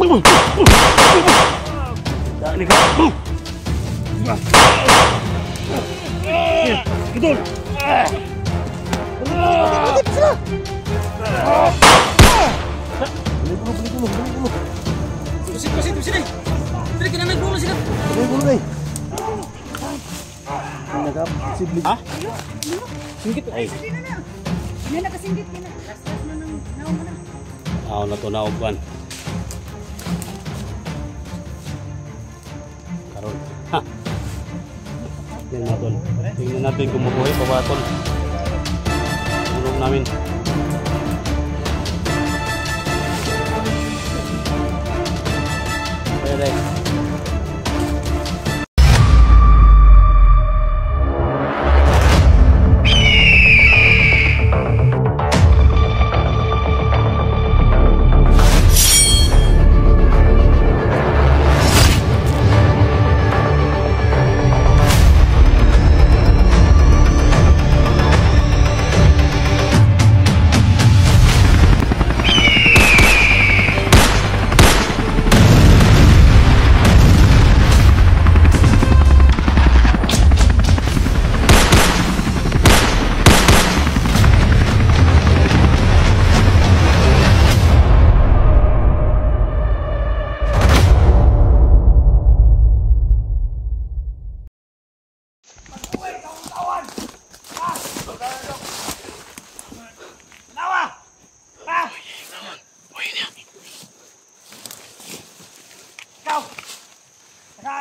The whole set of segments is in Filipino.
Dali ka. Idol. Balik dulu. Sini. Tadi kita naik dulu sini. Naik dulu, guys. Nagap sibling. Ha? Singgit. Ay. Yan nakasinggit kina. Last na nang naon mo na. Aw na to na ogwan. Karon. Ha. Yan na tol. Tingnan natin kung mabuhay pa ba tol. Tulong namin. Ayan.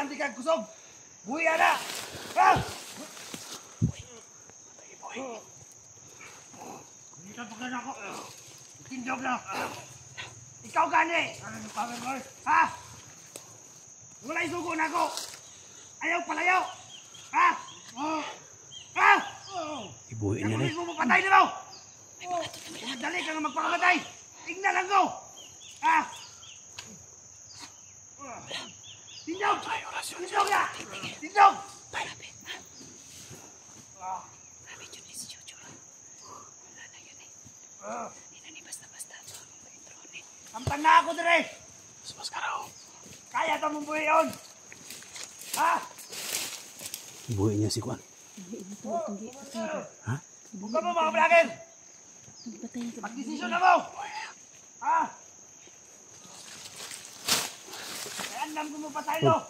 Hindi ka kusog! Buhay na! Ha? Hindi ka pagkana ako! Tindog na! Ikaw gani! Ano power mo? Ha? Wala isugo na ako! Ayaw palayaw! Ha? Ha? Ibuhin niya na eh. Kung mo patay na mo! Dali ka nga magpakamatay! Tignan lang ko! Ha? Tindog! Tindog na! Tindog! Grabe yun eh si Jojo. Wala na yun eh. Hindi na ni basta-basta ito ang mga drone eh. Ampan na ako dire! Mas karaw. Kaya ito mong buhay yun! Ha? Ibuhin niya si Kwan. Ha? Buka mo mga vlogger! Mag-desisyon na mo! Ha? Andam ko mo patay no.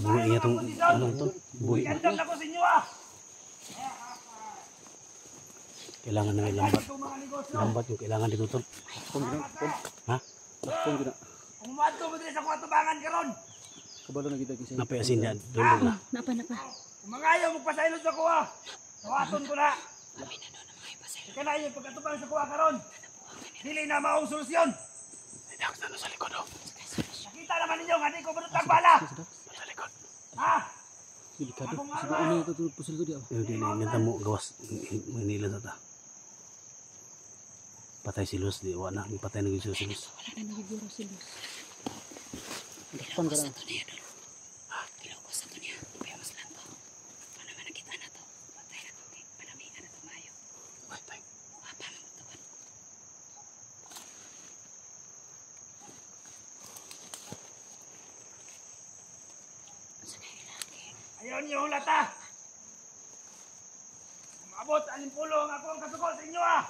Buhay niya itong ano ito. Buhay. Andam na ko sa inyo ah. Kailangan na may lambat. Lambat yung kailangan dito tol. Ha? Kung umadto mo din sa kwatubangan karon. Kabalo na kita kasi. Napayasin niya. Dulog na. Napa. Kung mga ayaw magpasaylot sa kuha. Tawaton ko na. Kami na doon ang mga ipasaylo. Kaya na yung pagkatubang sa kuha karon. Dili na maong solusyon. Tidak na sa likod oh. Nakita naman ninyo nga di ko barut bala. Sa likod. Ha? Delikado. Siguro ano ito pusil to dia. Hindi na mo gawas Manila sa ta. Patay si Luz di wala na patay na si Luz. Wala na nagiguro si Luz. Depan ka na. Kilokos sa to niya. Payos lang to. Paano man nakita na to? Patay na to. Panamihan na to mayo. Patay. Wapa mo to. Ayaw niyo hulata. Umabot alin pulong ako ang kasukol sa inyo ah.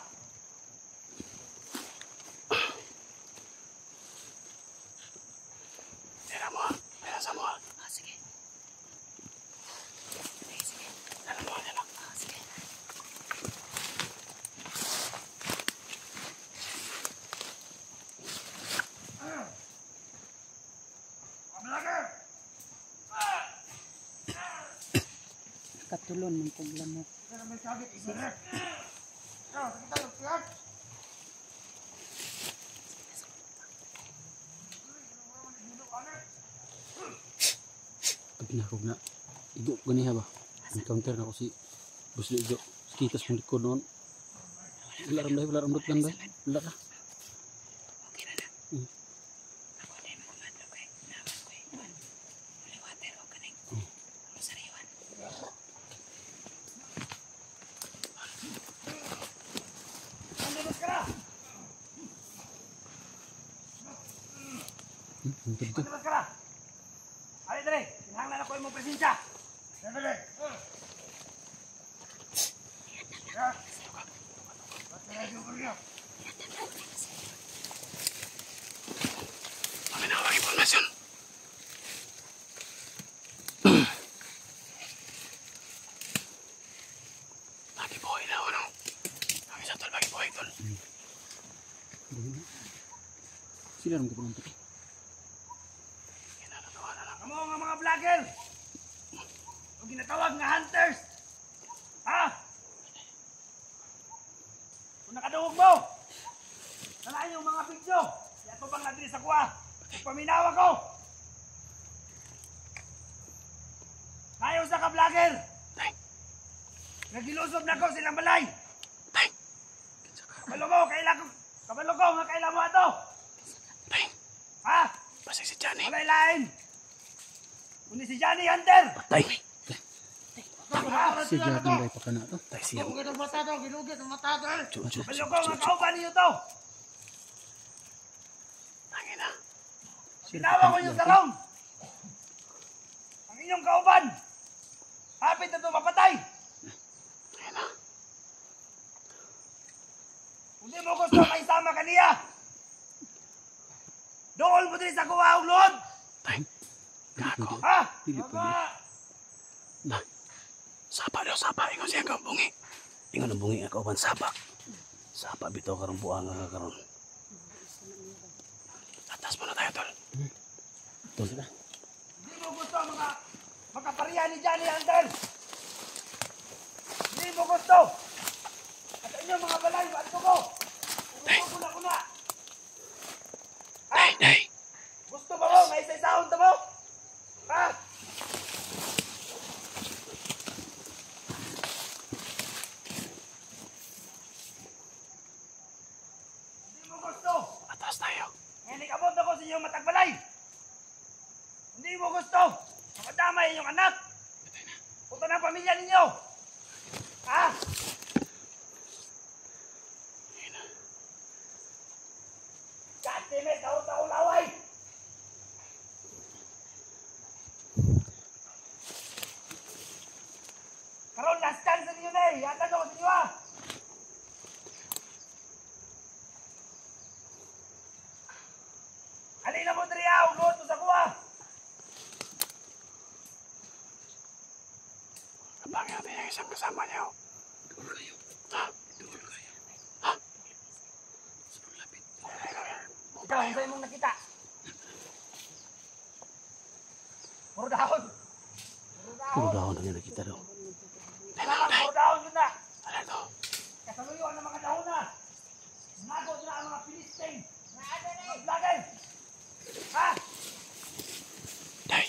Tira mo. Tira sa mo. Sige. Sige. Tira mo. Sige. Katulon ng paglamok. Pag na igo gani ha ba? Encounter na ko si Boss Igo. Kitas pang likod noon. Wala ram dot ganda. Wala ka. Okay na. Ako din mamadlo kay naman ko iwan. Wala water o kaning. Sariwan. Matibas ka na. Ali, dali. Hinahanglan ako yung mong presensya. Dali. Kami na ang informasyon. Lagi buhay na ano. Ang isa tol, lagi buhay tol. Sila rin ko pang ito. Kinanatawa na lang. Amo nga mga vlogger. O ginatawag nga hunters. Ha? Kung nakaduhog mo. Nalaan yung mga video. Yan pa bang nadiri sa kuha. Paminawa ko. Ayaw sa ka-vlogger. Tay. Nagilusob na ko silang balay. Tay. Kabalo ko, nga kailan mo ato. Tay. Ha? Basig si Johnny. Walay lain. Kundi si Johnny Hunter. Tay. Si Jack ang pa ka na to. Tay siya. Ginugit ang mata daw, ginugit ang mata daw. Chuchu. Kabalo ko, nga kauban niyo to. Tangin na. Ginawa ko yung salong. Ang inyong kauban. Hapit na ito mapatay. Tangin na. Kung di mo gusto maisama ka niya. Dool mo din sa kuha ang lood. Tay. Gago. Ha? Dili pwede. Na. Sapa daw, sapa. Ingon siya kang bungi. Ingon ang bungi ako ban sapa. Sapa bitaw karong buang nga karon. Atas mo na tayo, tol. Tol na. Hindi mo gusto makaparihan ni Johnny Hunter. Hindi mo gusto. At sa inyong mga balay, bato ko. Umupo ko na. Tay, tay. Gusto ba mo? May isa-isahon ta mo? Ha? Hindi mo gusto. Atas tayo. Ngayon ikabot ako sa inyong matagbalay. Hindi mo gusto. Makadamay inyong anak. Punta ng pamilya ninyo. Ha? Katimet, daw sa ulaway. Karon last chance ninyo na eh. Yata ko sa inyo ha. Halina mo diri ha. Ugod mo sa kuha. Kapag natin yung isang kasama niyo. Doon kayo. Ha? Doon kayo. Ha? Sobrang lapit. Ikaw, ang sa'yo mong nakita. Puro dahon. Puro dahon na niya nakita daw. Puro dahon yun na. Ano to? Kasaluyuan ng mga dahon na. Nago sila ang mga Philistine. Mga vlogger. Ha? Tay.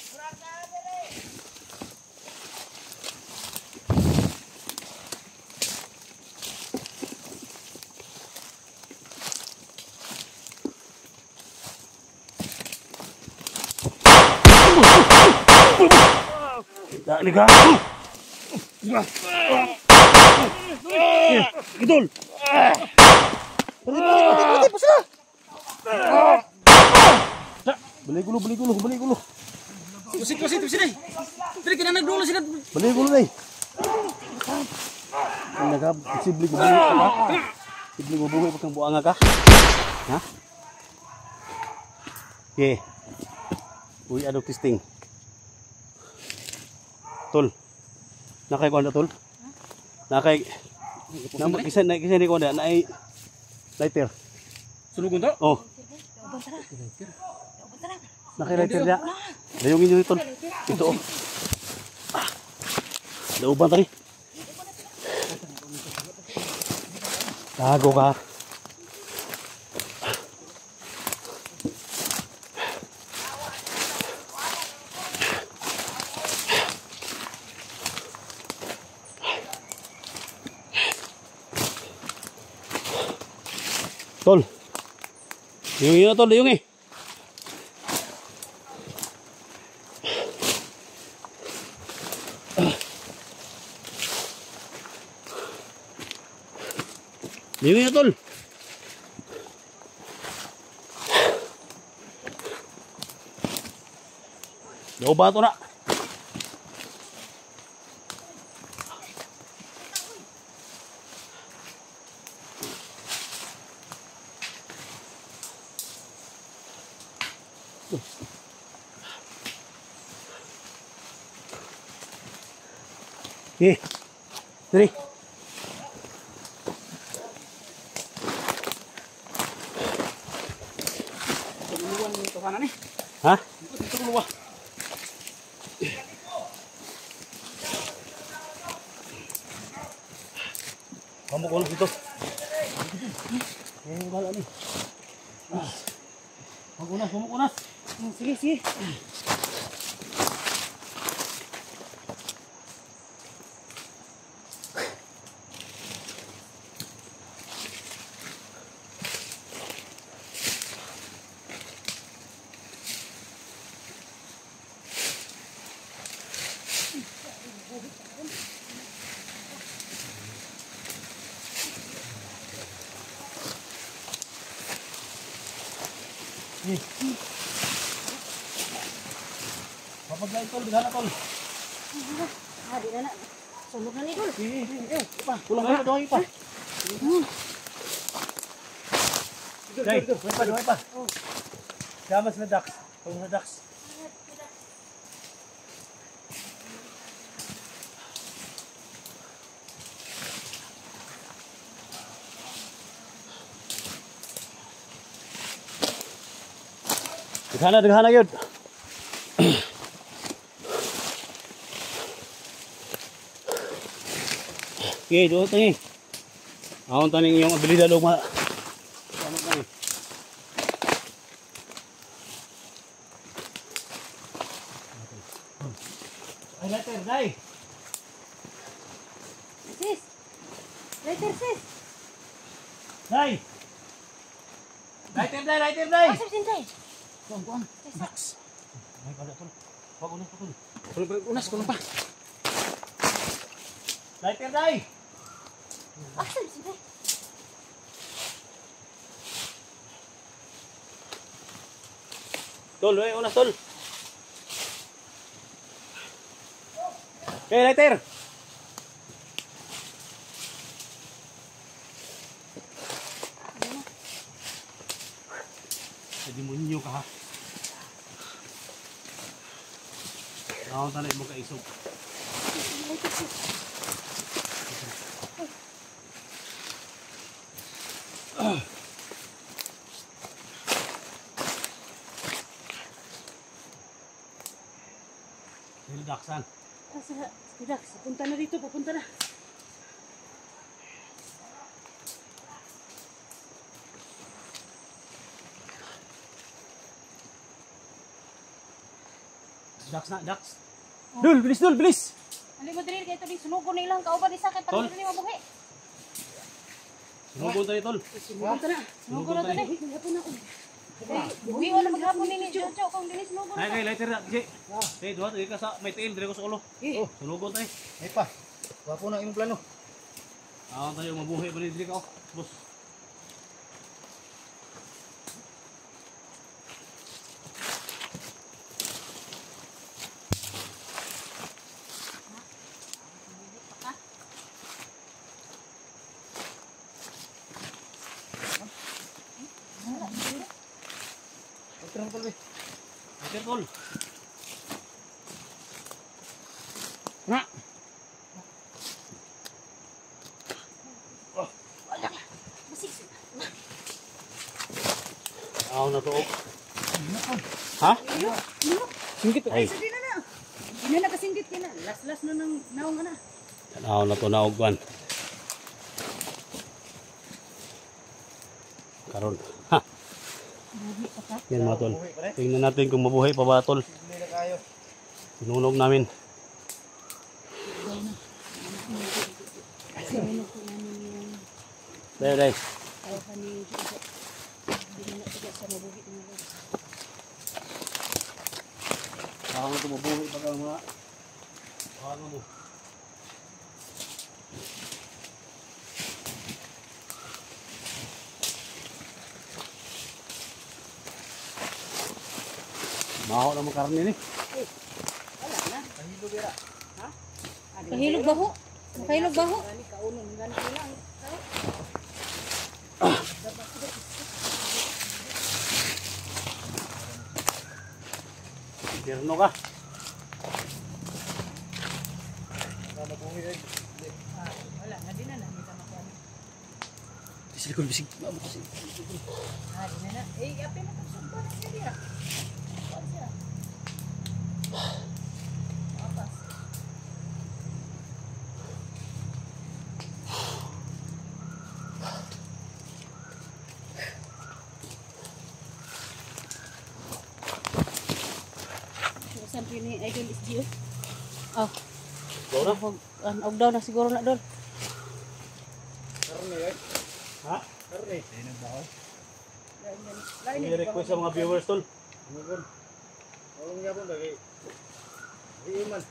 Dali ka! Idol! Pati pa sila! Balik gulo. Tusik. Dili ka na nagdulo sila. Balik gulo na eh. Ang nagab, sibli ko buhay ka. Sibli ko buhay pagkang buanga ka. Ha? Yeah. Uy, ano testing? Tol. Nakay ko na tol. Nakay. Kisa ni ko na ay lighter. Sulugon to? Oh. Nakay lighter niya. Dayungin niyo tol. Ito oh. Dauban tadi. Tago ka. Tol. Dayungin na tol, dayungin. Dayungin na tol. Coba to na. Okay. Dali. Tuluan ni to kana ni. Ha? Ito luwa. Kamu ko dito. Eh, wala ni. Magunas. Sige, sige. Papaglay tol, bigala tol. Di na na. Sunog na ni Dol. Pulang kayo, doy pa. Dai, doy pa. Damas na ducks. Tulong na ducks. Daghan yun. Okay, doon tangi. Akong taning yung abilidad o ma... Ano tangi? Ay, lighter, dai! Sis. Lighter, sis. Dai! Lighter, dai! Asap sintay. Kuan. Ducks. Ay, kada tol. Wag unas pa tol. Unas ko lang pa. Lighter, dai! Asap sintay. Tol, unas tol. Okay, lighter! Demonyo ka ha. Ako tanay mo ka isog. Hilaksan. Relax. Punta na dito. Papunta na. Ducks na, ducks. Dul, bilis! Ali mo diri kay tuloy sunugon na ilang kauban ni sakit Tol. para dili mabuhi. Sunugon tayo, tol. Punta na. Sunugon na tani. Hapon na. Buhi wala maghapon ni Jojo kung dili sunugon. Ay, lighter na, Jay. Hey, duha, tuloy ka sa may tail, dire ko sa ulo. Oh, Sunugon tayo. ay pa. Wapo na imong plano. Ako tayo, mabuhay pa rin, dire ka, oh. Boss. Pagtrang tol. Lighter, tol. Na. Basig. Ako na to, oh. Ha? Singkit. Ay, Di na na. Di na nakasinggit kina. Last na nang naong ana. ako na to, naugwan. Karon. Ha? Yan mga tol. Tingnan natin kung mabuhay pa ba, tol. Hindi na kayo. Sinunog namin. Dai. Ay kani Jojo. Di na na sa mabuhi ni Lord. Ako na to mabuhay pa ka mga. Ano mo? Maho na mo karne ni. Kahilog baho. Makahilog baho. Pirno ka. Wala, na din na na. Kita makuha. Di sila bisig. Di na na. Apin na itong sumpa na siya dira. Kuha siya. Apas. Saan po ni Idol is Gio? Oh. Go na. Og daw na siguro na doon. Ha? Karne. May request sa mga viewers tol. Orang niya po lagi. Iman.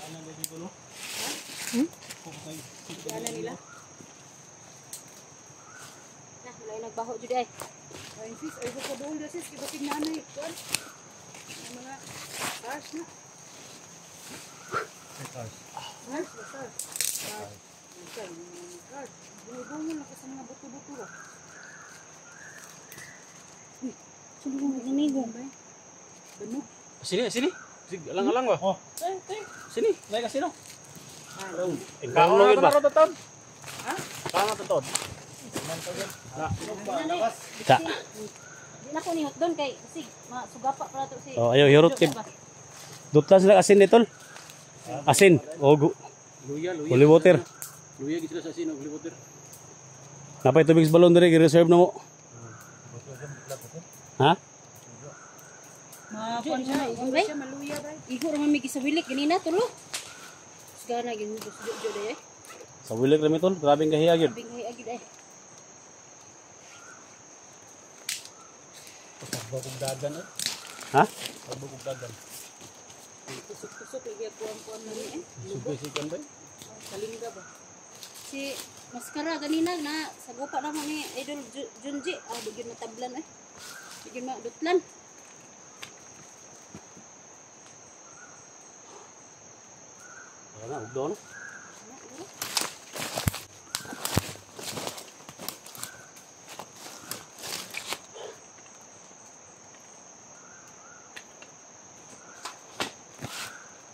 Ano na dito no? Ano nila? Nah, wala yung nagbaho dyan ay. Ay, sis, ay ko doon na sis, iba nanay. Kuan. Ang mga cars na. Cars, cars. Cars. Bungo-bungo na kasi mga buto-buto ba. Sino yung nanigo? Banog. Sini, sini. Sig, alang-alang ba? Oh. Sini, naik kasi no. Ikaw mo yun ba? Ha? Kama to tod. Sa. Di na ko nihot doon kay kasi sugapa pala to si. Oh, ayo hirot kid. Dutla sila asin ni tol. Asin. O Luya, luya. holy water. Luya gid sila sa sino, holy water. Napay tubig sa balon diri gi-reserve na mo. Ha? Mga kuan siya, Diyan, igo siya maluya ba? Igo ra man mi gisawilik ganina tulo. Sigana gid mo do day. Sa wilig rami tol, grabeng kahiya gyud. Bingay agid ay. Bagong dagan eh. Ha? Bagong dagan. Tusok-tusok lagi kuan-kuan na ni eh. Sugay-sigan ba? Kalingga ba? Si maskara ganina na sagupa na mo ni Idol Junji. Bigyan matablan eh. Bigyan madutlan. Wala na, ugdo na.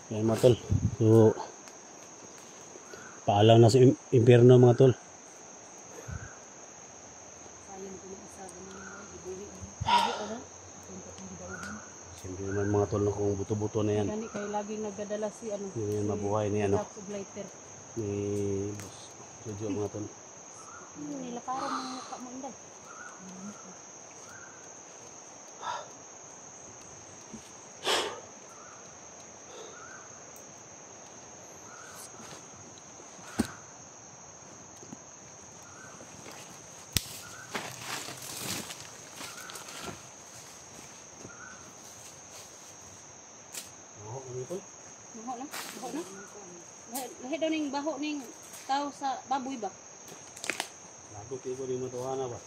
Yan mga tol. So, paalam na sa impyerno mga tol. Siyempre naman mga tol na kung buto-buto na yan. Gani kay laging nagdadala si ano. Yan mabuhay ni ano. Lighter. Ni Boss Jojo mga tol. Nila parang mga mukha mo inday. Oo, ano tol? Baho na? Baho na? Lahi daw ning baho ning tao sa baboy ba? Lago tigo di matuhana ba?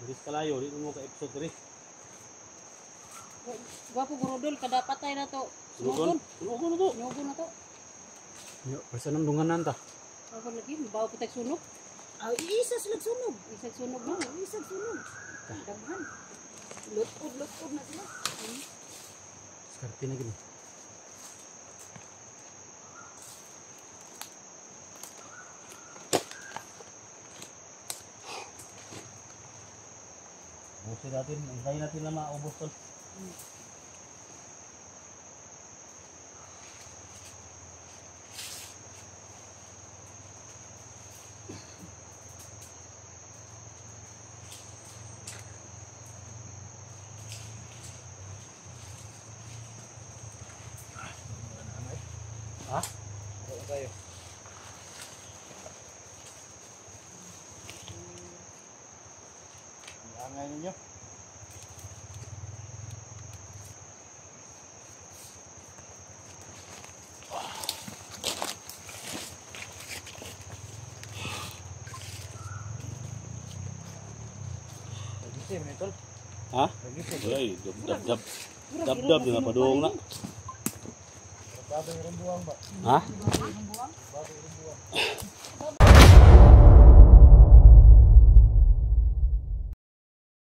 Diris kalayo, di mo ka episode diri. Gwapo gurodol kada patay na to. Sunugon? Sunugon na to. Sunugon na to. Yo, basta nang dunganan ta. Ako lagi bawo putek sunog. Isa sila sunog. Isag sunog na. Isa sunog. Daghan. Lutod na sila. Skarte na gini. Busi natin, hintayin natin na maubos tol. Ha? Wala tayo. Angay ninyo. Lagi sih, tol. Ha? Lagi sih. Ay, dab. Dab-dab yung napadung na. Ha?